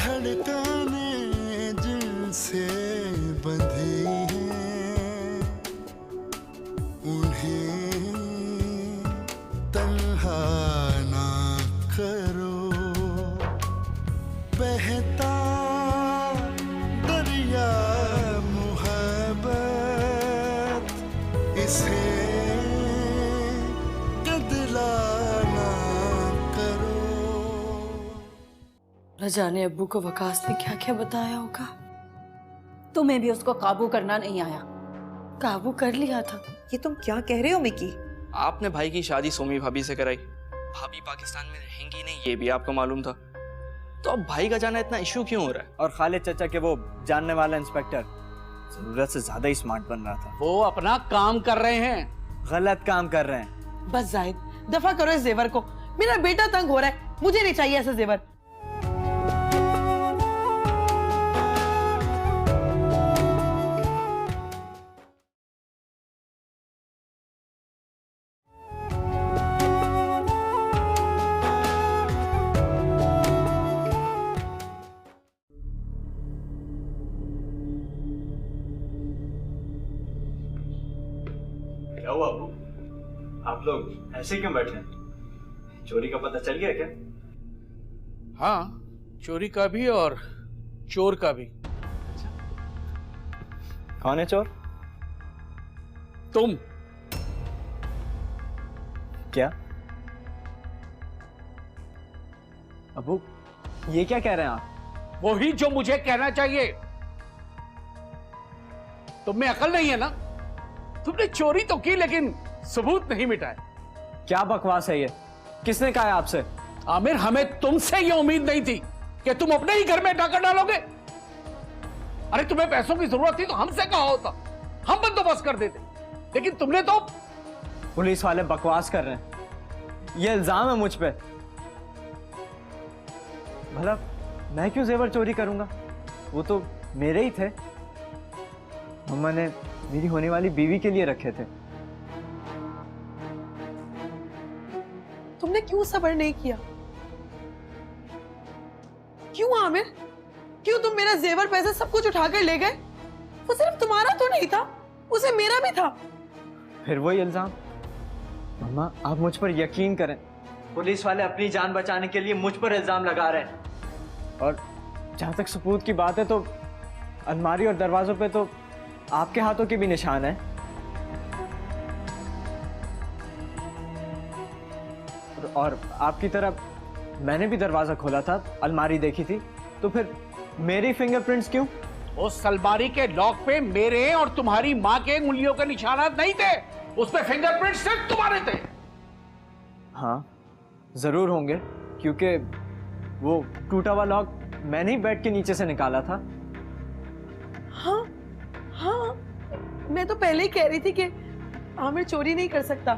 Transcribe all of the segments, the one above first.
धड़कने जिनसे बंधी हैं उन्हें तन्हा ना करो। बहता दरिया मोहब्बत इसे गदला ना करो। न जाने अब्बू को वकास ने क्या क्या बताया होगा। तुम्हें भी उसको काबू करना नहीं आया। काबू कर लिया था। ये तुम क्या कह रहे हो मिकी? आपने भाई की शादी सोमी भाभी से कराई। भाभी पाकिस्तान में रहेंगी नहीं ये भी आपको मालूम था, तो अब भाई का जाना इतना इशू क्यों हो रहा है? और खालिद चाचा के वो जानने वाला इंस्पेक्टर जरूरत से ज्यादा ही स्मार्ट बन रहा था। वो अपना काम कर रहे हैं। गलत काम कर रहे हैं। बस जाहिद, दफा करो इस जेवर को। मेरा बेटा तंग हो रहा है, मुझे नहीं चाहिए ऐसा जेवर। क्या हुआ अब्बू? आप लोग ऐसे क्यों बैठे हैं? चोरी का पता चल गया क्या? हाँ, चोरी का भी और चोर का भी। कौन है चोर? तुम। क्या? अब्बू ये क्या कह रहे हैं आप? वही जो मुझे कहना चाहिए। तुम में अकल नहीं है ना? तुमने चोरी तो की लेकिन सबूत नहीं मिटाए। क्या बकवास है ये? किसने कहा है आपसे? आमिर, हमें तुमसे ये उम्मीद नहीं थी कि तुम अपने ही घर में डाका डालोगे। अरे तुम्हें पैसों की जरूरत थी तो हमसे कहा होता, हम बंदोबस्त कर देते, लेकिन तुमने तो। पुलिस वाले बकवास कर रहे हैं। ये इल्जाम है मुझ पे। भला मैं क्यों जेवर चोरी करूंगा? वो तो मेरे ही थे। मम्मा ने मेरी होने वाली बीवी के लिए रखे थे। तुमने क्यों सब्र नहीं किया? क्यों आमिर? क्यों तुम मेरा जेवर पैसा सब कुछ उठाकर ले गए? वो सिर्फ तुम्हारा तो नहीं था, उसे मेरा भी था। फिर वही इल्जाम। मम्मा आप मुझ पर यकीन करें, पुलिस वाले अपनी जान बचाने के लिए मुझ पर इल्जाम लगा रहे हैं। और जहां तक सबूत की बात है तो अलमारी और दरवाजों पे तो आपके हाथों के भी निशान है। और आपकी तरह मैंने भी दरवाजा खोला था, अलमारी देखी थी, तो फिर मेरी फिंगरप्रिंट्स क्यों? उस अलमारी के लॉक पे मेरे और तुम्हारी माँ के उंगलियों के निशानात नहीं थे, उस पे फिंगरप्रिंट सिर्फ तुम्हारे थे। हाँ जरूर होंगे, क्योंकि वो टूटा हुआ लॉक मैंने ही बेड के नीचे से निकाला था। हाँ हाँ, मैं तो पहले ही कह रही थी कि आमिर चोरी नहीं कर सकता।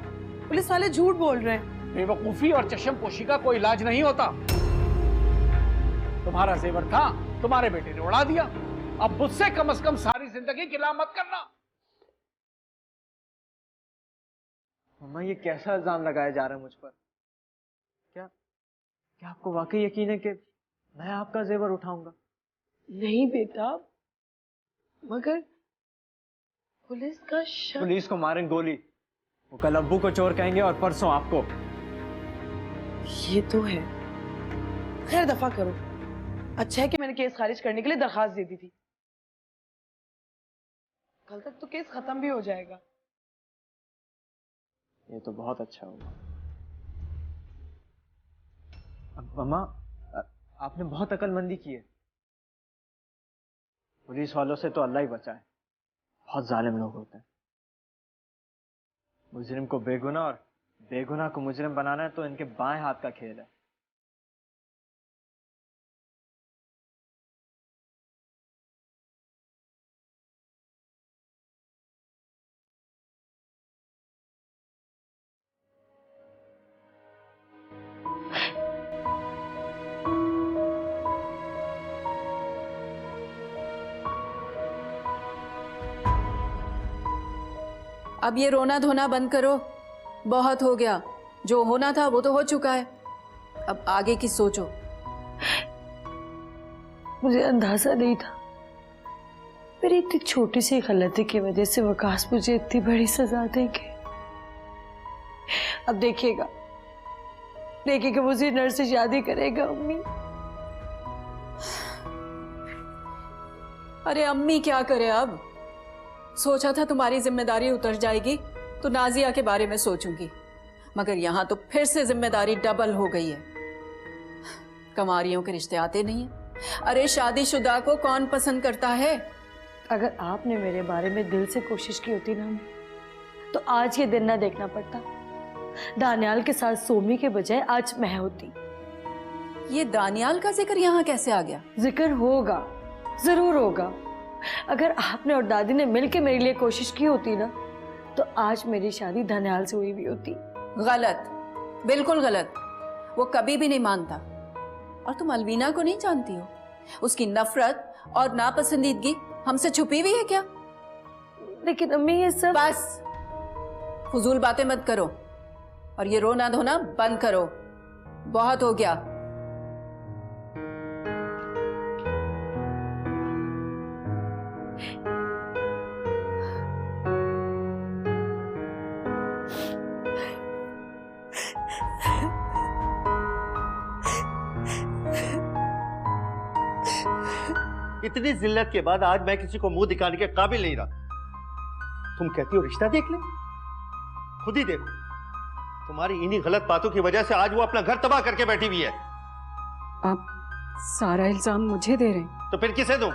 पुलिस वाले झूठ बोल रहे हैं। बेवकूफी और चशमपोशी का कोई इलाज नहीं होता। तुम्हारा जेवर था, तुम्हारे बेटे ने उड़ा दिया। अब मुझसे कम से कम सारी जिंदगी गिला मत करना। मम्मा ये कैसा इल्जाम लगाया जा रहा है मुझ पर? क्या आपको वाकई यकीन है कि मैं आपका जेवर उठाऊंगा? नहीं बेटा, मगर पुलिस का शक। पुलिस को मारें गोली। वो कल अब्बू को चोर कहेंगे और परसों आपको। ये तो है। खैर दफा करो। अच्छा है कि मैंने केस खारिज करने के लिए दरखास्त दे दी थी। कल तक तो केस खत्म भी हो जाएगा। ये तो बहुत अच्छा हुआ। अब मम्मा आपने बहुत अक्लमंदी की है। पुलिस वालों से तो अल्लाह ही बचाए, बहुत जालिम लोग होते हैं। मुजरिम को बेगुनाह और बेगुनाह को मुजरिम बनाना है तो इनके बाएं हाथ का खेल है। अब ये रोना धोना बंद करो, बहुत हो गया। जो होना था वो तो हो चुका है, अब आगे की सोचो। मुझे अंदाजा नहीं था मेरी इतनी छोटी सी गलती की वजह से वकास मुझे इतनी बड़ी सजा देंगे। अब देखिएगा वो उसी नर्स से शादी करेगा। अम्मी अरे अम्मी क्या करे अब? सोचा था तुम्हारी जिम्मेदारी उतर जाएगी तो नाजिया के बारे में सोचूंगी, मगर यहाँ तो फिर से जिम्मेदारी डबल हो गई है। कंवारियों के रिश्ते आते नहीं है। अरे शादीशुदा को कौन पसंद करता है? अगर आपने मेरे बारे में दिल से कोशिश की होती ना तो आज ये दिन ना देखना पड़ता। दानियाल के साथ सोमी के बजाय आज मैं होती। ये दानियाल का जिक्र यहाँ कैसे आ गया? जिक्र होगा, जरूर होगा। अगर आपने और दादी ने मिलकर मेरे लिए कोशिश की होती ना तो आज मेरी शादी दानियाल से हुई भी होती। गलत, बिल्कुल गलत। वो कभी भी नहीं मानता। और तुम अलवीना को नहीं जानती हो? उसकी नफरत और नापसंदीदगी हमसे छुपी हुई है क्या? लेकिन अम्मी ये सब बस फजूल बातें मत करो और ये रोना धोना बंद करो। बहुत हो गया। इतनी जिल्लत के बाद आज मैं किसी को मुंह दिखाने के काबिल नहीं रहा। तुम कहती हो रिश्ता देख ले, खुद ही देखो। तुम्हारी इन्हीं गलत बातों की वजह से आज वो अपना घर तबाह करके बैठी हुई है। आप सारा इल्जाम मुझे दे रहे हैं? तो फिर किसे दूं?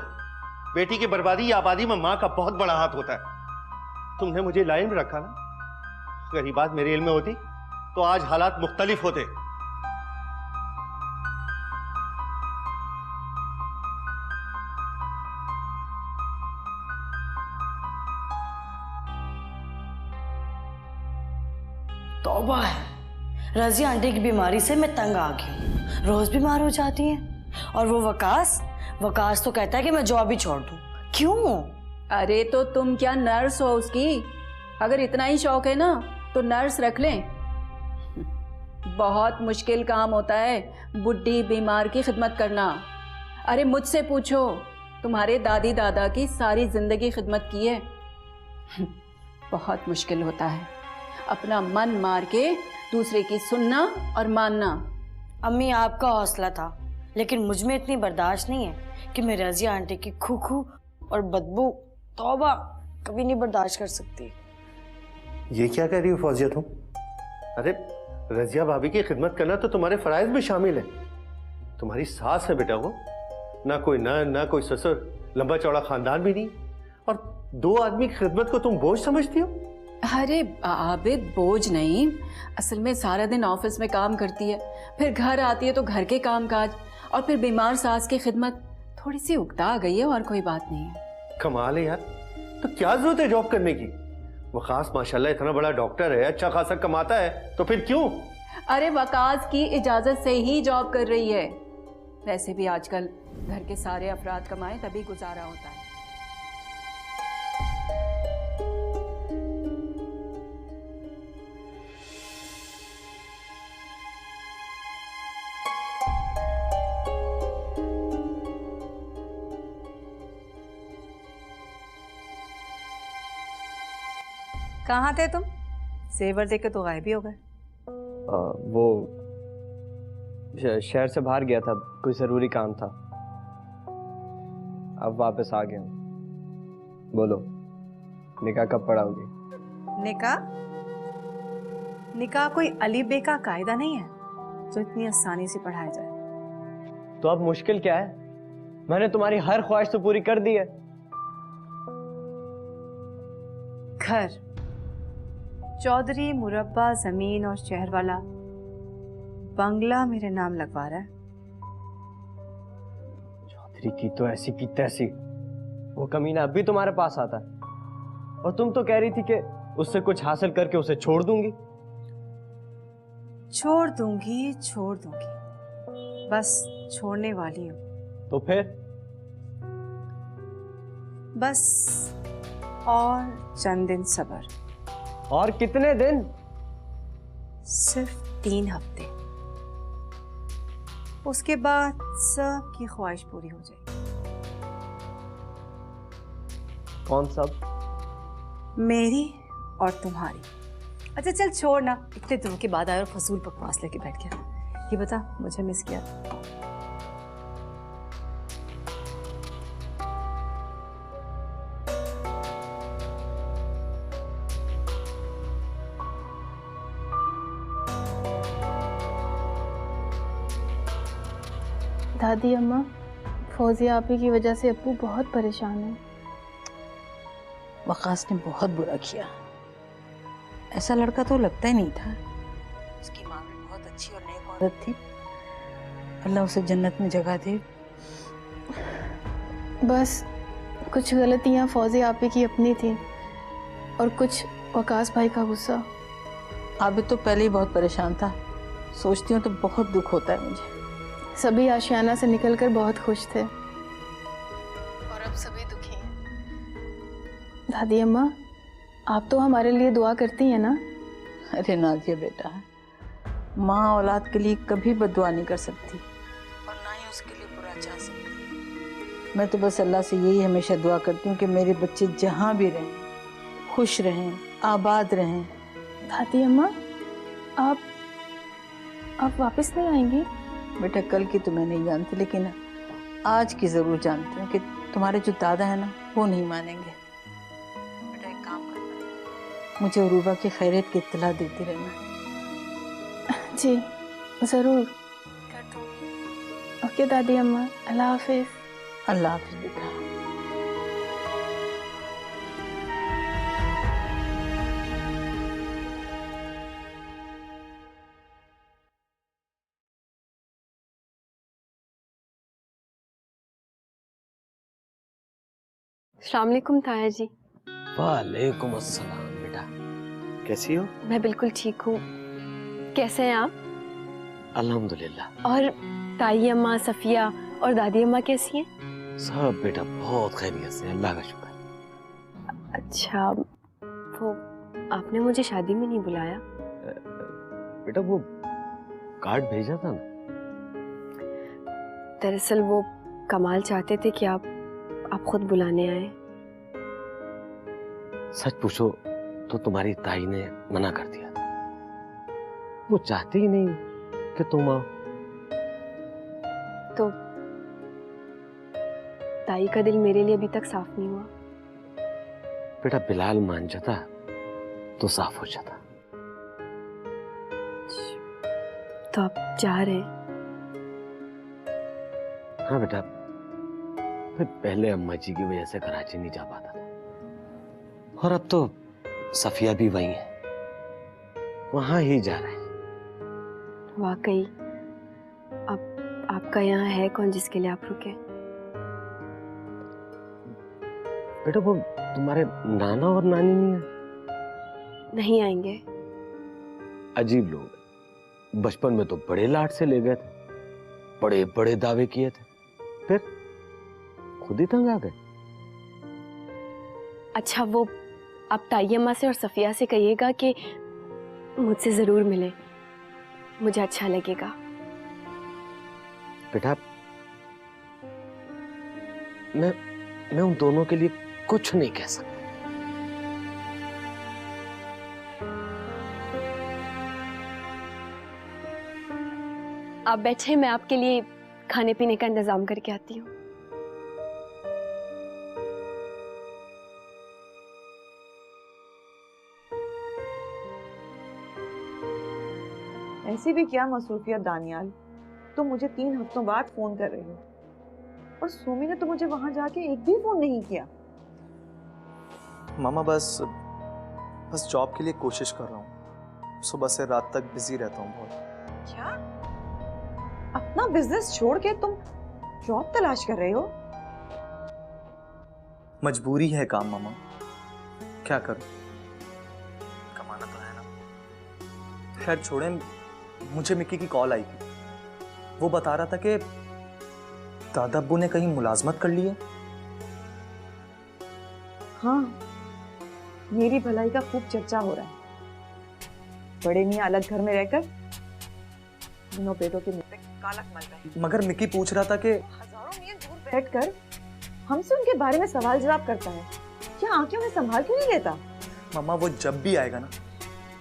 बेटी की बर्बादी या आबादी में माँ का बहुत बड़ा हाथ होता है। तुमने मुझे लाइन में रखा ना। अगर ये बात मेरे इल्म में होती तो आज हालात मुख्तलिफ होते। तौबा है, रज़िया आंटी की बीमारी से मैं तंग आ गई हूँ। रोज बीमार हो जाती है। और वो वकास तो कहता है कि मैं जॉब ही छोड़ दूँ। क्यों? अरे तो तुम क्या नर्स हो उसकी? अगर इतना ही शौक है ना तो नर्स रख लें। बहुत मुश्किल काम होता है बुढ़ी बीमार की खिदमत करना। अरे मुझसे पूछो, तुम्हारे दादी दादा की सारी जिंदगी खिदमत की है। बहुत मुश्किल होता है अपना मन मार के दूसरे की सुनना और मानना। अम्मी आपका हौसला था, लेकिन मुझ में इतनी बर्दाश्त नहीं है कि मैं रज़िया आंटी की खूखू और बदबू तौबा कभी नहीं बर्दाश्त कर सकती। ये क्या कह रही हो फौजिया तुम? अरे रज़िया भाभी की खिदमत करना तो तुम्हारे फराइज में शामिल है। तुम्हारी सास है बेटा वो, ना कोई ना कोई ससुर, लंबा चौड़ा खानदान भी नहीं, और दो आदमी की खिदमत को तुम बोझ समझती हो? अरे आबिद, बोझ नहीं, असल में सारा दिन ऑफिस में काम करती है, फिर घर आती है तो घर के काम काज, और फिर बीमार सास की खिदमत। थोड़ी सी उकता गई है और कोई बात नहीं है। कमाल है यार, तो क्या जरूरत है जॉब करने की? वकास माशाल्लाह इतना बड़ा डॉक्टर है, अच्छा खासा कमाता है, तो फिर क्यों? अरे वकास की इजाजत से ही जॉब कर रही है। वैसे भी आजकल घर के सारे अफराद कमाए तभी गुजारा होता है। कहाँ थे तुम? जेवर देके तो गायब ही हो गए। वो शहर से बाहर गया था, कोई ज़रूरी काम था। अब वापस आ गया हूँ। बोलो, निकाह कब पढ़ाओगी? निकाह कोई अली बे का कायदा नहीं है जो इतनी आसानी से पढ़ाया जाए। तो अब मुश्किल क्या है? मैंने तुम्हारी हर ख्वाहिश तो पूरी कर दी है। घर, चौधरी मुरब्बा जमीन और शहर वाला बंगला मेरे नाम लगवा रहा है। चौधरी की तो ऐसी की तैसी, वो कमीना अब भी तुम्हारे पास आता है, और तुम तो कह रही थी कि उससे कुछ हासिल करके उसे छोड़ दूंगी। छोड़ दूंगी, बस छोड़ने वाली हूँ। तो फिर? बस और चंद दिन सब्र। और कितने दिन? सिर्फ 3 हफ्ते। उसके बाद सबकी ख्वाहिश पूरी हो जाएगी। कौन सा? मेरी और तुम्हारी। अच्छा चल छोड़ ना, इतने दिनों के बाद आया और फजूल बकवास लेके बैठ गया। ये बता, मुझे मिस किया? दादी अम्मा, फौजिया आपी की वजह से अप्पू बहुत परेशान है। वकास ने बहुत बुरा किया। ऐसा लड़का तो लगता ही नहीं था। उसकी माँ भी बहुत अच्छी और नेक औरत थी। अल्लाह उसे जन्नत में जगह दे। बस कुछ गलतियाँ फौजिया आपी की अपनी थी और कुछ वकास भाई का गुस्सा। आबिद तो पहले ही बहुत परेशान था। सोचती हूँ तो बहुत दुख होता है मुझे। सभी आशियाना से निकलकर बहुत खुश थे और अब सभी दुखी हैं। दादी अम्मा, आप तो हमारे लिए दुआ करती हैं ना? अरे नाजिया बेटा, माँ औलाद के लिए कभी बद्दुआ नहीं कर सकती और ना ही उसके लिए बुरा चाह सकती। मैं तो बस अल्लाह से यही हमेशा दुआ करती हूँ कि मेरे बच्चे जहाँ भी रहें, खुश रहें, आबाद रहें। दादी अम्मा, आप वापस नहीं आएंगी? बेटा कल की तो मैं नहीं जानती, लेकिन आज की जरूर जानती हूँ कि तुम्हारे जो दादा है ना, वो नहीं मानेंगे। बेटा एक काम करना, मुझे उरूबा की खैरियत की इत्तला देती रहना। जी ज़रूर कर दूँगी। ओके दादी अम्मा, अल्लाह हाफिज़। अल्लाह हाफिज़ बेटा। अस्सलाम वालेकुम ताया जी। वालेकुम अस्सलाम बेटा, कैसी हो? मैं बिल्कुल ठीक हूँ। कैसे हैं आप? अल्हम्दुलिल्लाह। और ताई अम्मा, सफिया और दादी अम्मा कैसी हैं? सब बेटा बहुत खैरियत से, अल्लाह का शुक्र। अच्छा, वो आपने मुझे शादी में नहीं बुलाया? बेटा वो कार्ड भेजा था ना। दरअसल वो कमाल चाहते थे कि आप खुद बुलाने आए। सच पूछो तो तुम्हारी ताई ने मना कर दिया। वो चाहती ही नहीं कि तुम आओ। तो ताई का दिल मेरे लिए अभी तक साफ नहीं हुआ। बेटा बिलाल मान जाता तो साफ हो जाता। तो आप जा रहे हैं? हाँ बेटा, मैं पहले अम्मा जी की वजह से कराची नहीं जा पाता था, और अब तो सफिया भी वही है, वहां ही जा रहे हैं। वाकई अब आपका यहाँ है कौन जिसके लिए आप रुके? बेटा वो तुम्हारे नाना और नानी नहीं है? नहीं आएंगे। अजीब लोग, बचपन में तो बड़े लाड से ले गए थे, बड़े बड़े दावे किए थे, फिर खुद ही तंग आ गए। अच्छा, वो आप ताई अम्मा से और सफिया से कहिएगा कि मुझसे जरूर मिले, मुझे अच्छा लगेगा। बेटा मैं उन दोनों के लिए कुछ नहीं कह सकता। आप बैठे, मैं आपके लिए खाने पीने का इंतजाम करके आती हूँ। ऐसी भी क्या मसरूफियत दानियाल, तुम मुझे 3 हफ्तों बाद फोन कर रही हो, और सोमी ने तो मुझे वहां जाके एक भी फोन नहीं किया। मामा बस जॉब के लिए कोशिश कर रहा हूँ, सुबह से रात तक बिजी रहता हूँ बहुत। क्या अपना बिजनेस छोड़ के तुम जॉब तलाश कर रहे हो? मजबूरी है काम मामा, क्या करूं, कमाना तो है ना। खैर छोड़े, मुझे मिक्की की कॉल आई थी। वो बता रहा था कि दादा अब्बू ने कहीं मुलाजमत कर ली है। हाँ, मेरी भलाई का खूब चर्चा हो रहा है। बड़े मियाँ अलग घर में रहकर दोनों बेटों के मुंह पे कालक मल रहे हैं। मगर मिक्की पूछ रहा था कि हजारों मील दूर बैठकर हमसे उनके बारे में सवाल जवाब करता है। क्या आके उन्हें संभाल क्यों नहीं लेता? मम्मा वो जब भी आएगा ना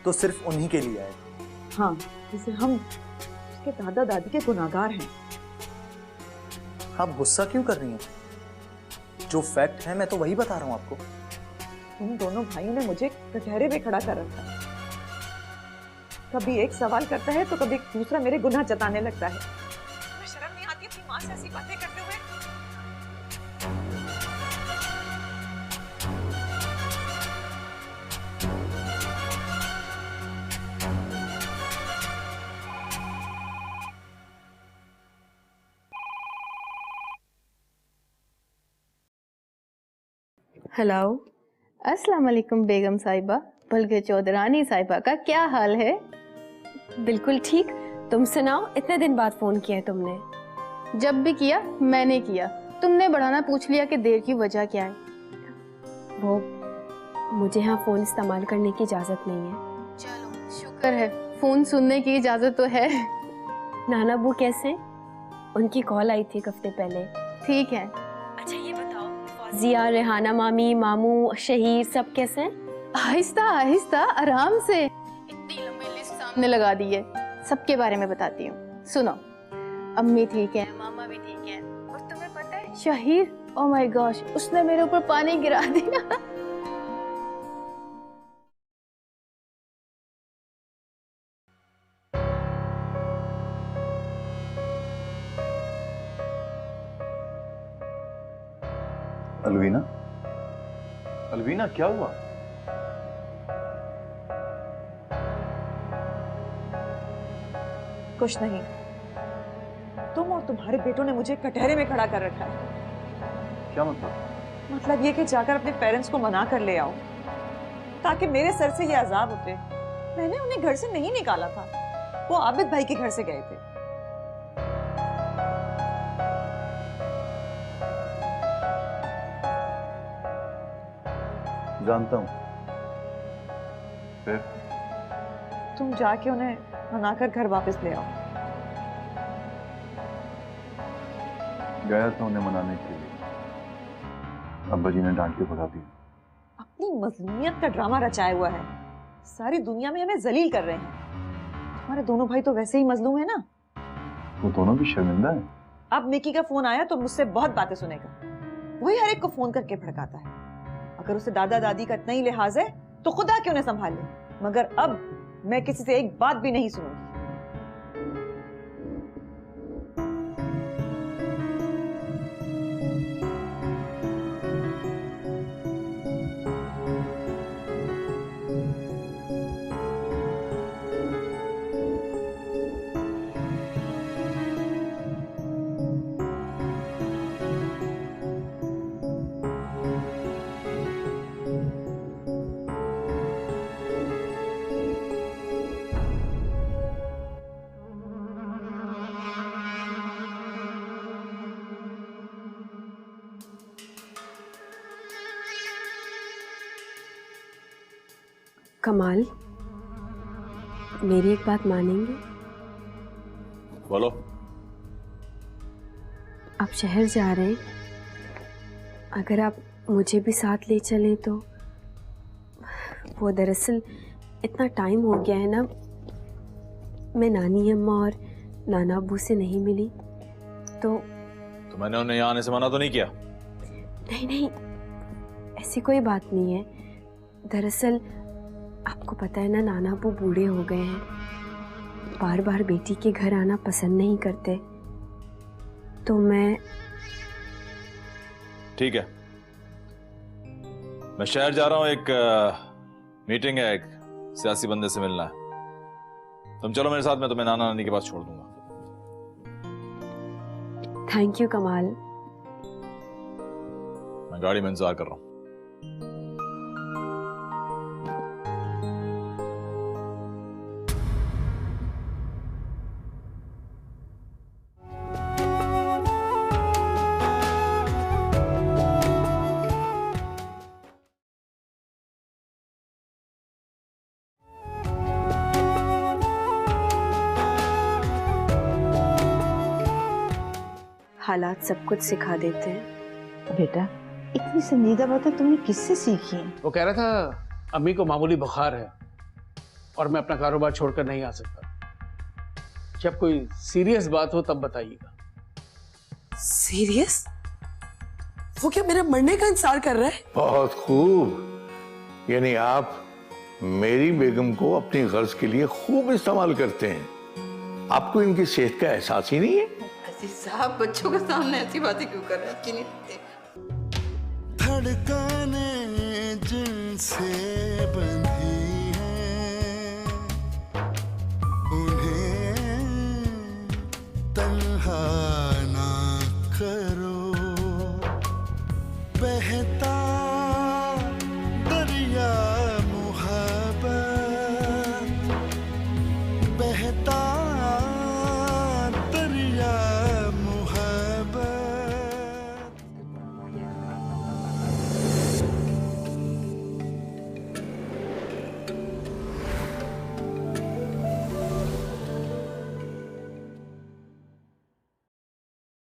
तो सिर्फ उन्हीं के लिए आएगा। हाँ, जैसे हम उसके दादा दादी के गुनाहगार हैं। आप गुस्सा क्यों कर रही हैं? जो फैक्ट है मैं तो वही बता रहा हूँ आपको। उन दोनों भाइयों ने मुझे कटहरे पे खड़ा कर रखा है। कभी एक सवाल करता है तो कभी दूसरा मेरे गुनाह जताने लगता है। तुम्हें शर्म नहीं आती अपनी माँ से ऐसी बातें करते हुए? हेलो, अस्सलाम वालेकुम बेगम साहिबा, बल्कि चौधरानी साहिबा का क्या हाल है? बिल्कुल ठीक। तुम सुनाओ, इतने दिन बाद फोन किया है तुमने। जब भी किया मैंने किया, तुमने बढ़ाना पूछ लिया कि देर की वजह क्या है। वो मुझे यहाँ फोन इस्तेमाल करने की इजाजत नहीं है। चलो शुक्र है, फोन सुनने की इजाजत तो है। नाना अबू कैसे हैं? उनकी कॉल आई थी एक हफ्ते पहले। ठीक है। अच्छा ये बताओ, फौजिया, रेहाना मामी, मामू, शहीर सब कैसे हैं? आहिस्ता आहिस्ता आराम से, इतनी लंबी लिस्ट सामने लगा दी है। सबके बारे में बताती हूँ, सुनो। अम्मी ठीक है, मामा भी ठीक है, और तुम्हें पता है शहीर, ओह माय गॉश, उसने मेरे ऊपर पानी गिरा दिया। अलवीना, अलवीना क्या हुआ? कुछ नहीं। तुम और तुम्हारे बेटों ने मुझे कटहरे में खड़ा कर रखा है। क्या मतलब? मतलब ये कि जाकर अपने पेरेंट्स को मना कर ले आओ, ताकि मेरे सर से ये अजाब उतरे। मैंने उन्हें घर से नहीं निकाला था, वो आबिद भाई के घर से गए थे। जानता हूँ। फिर तुम जाके उन्हें मनाकर घर वापस ले आओ। गया था उन्हें मनाने के लिए, अब्बा जी ने डांट के भगा दिया। अपनी मजलूमियत का ड्रामा रचाया हुआ है, सारी दुनिया में हमें जलील कर रहे हैं। तुम्हारे दोनों भाई तो वैसे ही मजलूम है ना। वो दोनों भी शर्मिंदा है। अब मिकी का फोन आया तो मुझसे बहुत बातें सुनेगा। वही हर एक को फोन करके भड़काता है। अगर उसे दादा दादी का इतना ही लिहाज है तो खुदा क्यों न संभाल ले, मगर अब मैं किसी से एक बात भी नहीं सुनूंगी। कमाल, मेरी एक बात मानेंगे? बोलो। आप शहर जा रहे हैं, अगर आप मुझे भी साथ ले चलें तो। वो दरअसल इतना टाइम हो गया है ना, मैं नानी अम्मा और नाना अब्बू से नहीं मिली, तो मैंने उन्हें यहाँ आने से मना तो नहीं किया? नहीं नहीं, ऐसी कोई बात नहीं है। दरअसल आपको पता है ना, नाना अब्बू बूढ़े हो गए हैं, बार बार बेटी के घर आना पसंद नहीं करते, तो मैं। ठीक है, मैं शहर जा रहा हूँ, एक मीटिंग है, एक सियासी बंदे से मिलना है। तुम चलो मेरे साथ, मैं तुम्हें नाना नानी के पास छोड़ दूंगा। थैंक यू कमाल। मैं गाड़ी में इंतजार कर रहा हूँ। हालात सब कुछ सिखा देते हैं। बेटा, इतनी संजीदा बातें तुमने किससे सीखी हैं? वो कह रहा था अम्मी को मामूली बुखार है और मैं अपना कारोबार छोड़कर नहीं आ सकता। जब कोई सीरियस बात हो तब बताइएगा। सीरियस? वो क्या मेरे मरने का इंतजार कर रहा है? बहुत खूब। यानी आप मेरी बेगम को अपनी गर्ज के लिए खूब इस्तेमाल करते हैं। आपको इनकी सेहत का एहसास ही नहीं है? अजीज साहब, बच्चों के सामने ऐसी बातें क्यों कर रहे हैं? अच्छी नहीं लगती। धड़कने जिनसे बंधी हैं उन्हें तन्हा ना करो। बहते